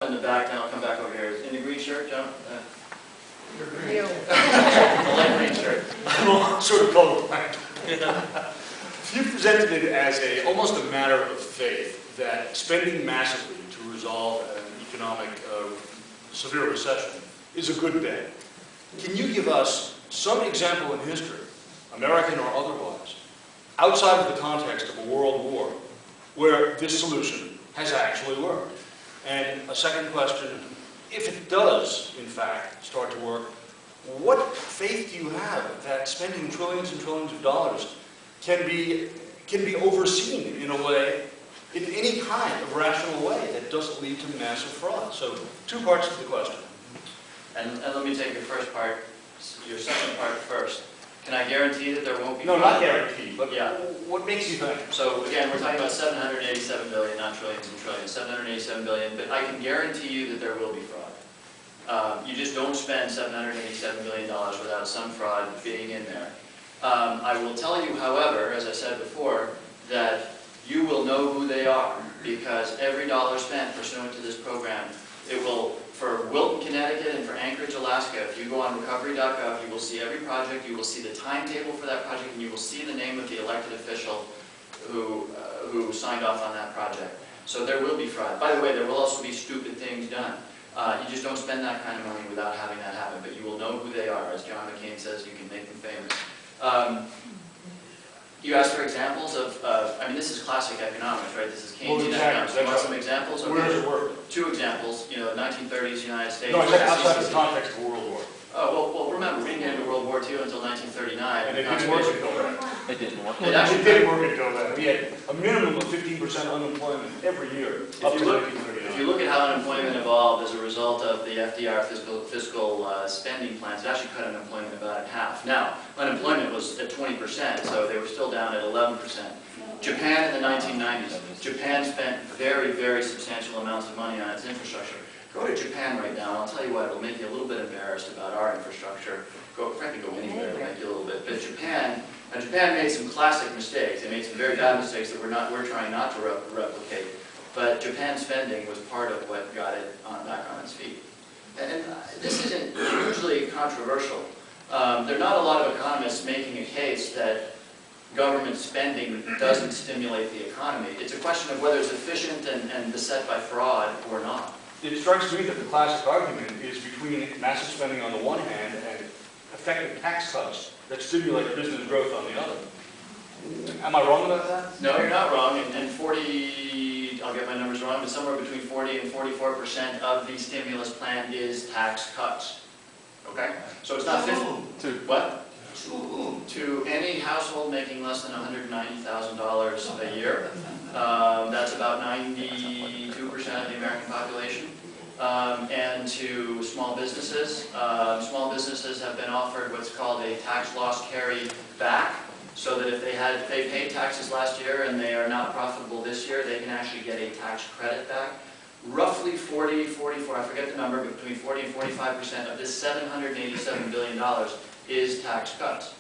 In the back, now I'll come back over here. In the green shirt, John? You're green. The light green shirt. I'm sort of colorblind. You presented it as almost a matter of faith that spending massively to resolve an economic severe recession is a good bet. Can you give us some example in history, American or otherwise, outside of the context of a world war, where this solution has actually worked? And a second question, if it does, in fact, start to work, what faith do you have that spending trillions and trillions of dollars can be overseen in a way, in any kind of rational way that doesn't lead to massive fraud? So, two parts of the question. And let me take your first part, your second part first. Can I guarantee that there won't be fraud? No, not guaranteed, but yeah. What makes you think? So again, we're talking about 787 billion, not trillions and trillions, 787 billion, but I can guarantee you that there will be fraud. You just don't spend $787 billion without some fraud being in there. I will tell you, however, as I said before, that you will know who they are, because every dollar spent pursuant to this program, it will, for Wilton, Connecticut, and for Anchorage, Alaska, if you go on recovery.gov, you will see every project, you will see the timetable for that project, and you will see the name of the elected official who signed off on that project. So there will be fraud. By the way, there will also be stupid things done. You just don't spend that kind of money without having that happen, but you will know who they are. As John McCain says, you can make them famous. You asked for examples of, I mean, this is classic economics, right? This is Keynesian economics. You want some examples? Okay. Where does it work? Two examples, 1930s United States. No, I said outside the context of World War. Oh, well, remember, we didn't get into World War II until 1939. And it didn't work until then. It didn't work. It actually didn't work until then. We had a minimum of 15% unemployment every year up to 1939. If you look at how unemployment evolved as a result of the FDR fiscal spending plans, it actually cut unemployment about in half. Now, unemployment was at 20%, so they were still down at 11%. Japan in the 1990s. Japan spent very, very substantial amounts of money on its infrastructure. Go to Japan right now, and I'll tell you what, it'll make you a little bit embarrassed about our infrastructure. Frankly, go anywhere, it'll make you a little bit. But Japan made some classic mistakes. They made some very bad mistakes that we're trying not to replicate. But Japan's spending was part of what got it back on its feet. And this isn't hugely controversial. There are not a lot of economists making a case that government spending doesn't stimulate the economy. It's a question of whether it's efficient and beset by fraud or not. It strikes me that the classic argument is between massive spending on the one hand and effective tax cuts that stimulate business growth on the other. Am I wrong about that? No, you're not wrong. And 40, I'll get my numbers wrong, but somewhere between 40 and 44% of the stimulus plan is tax cuts. Okay? So it's not 50. To what? To any household making less than $190,000 a year. That's about 92% of the American population. And to small businesses. Small businesses have been offered what's called a tax loss carry back, so that if they paid taxes last year and they are not profitable this year, they can actually get a tax credit back. Roughly 40, 44, I forget the number, but between 40 and 45% of this $787 billion is tax cuts.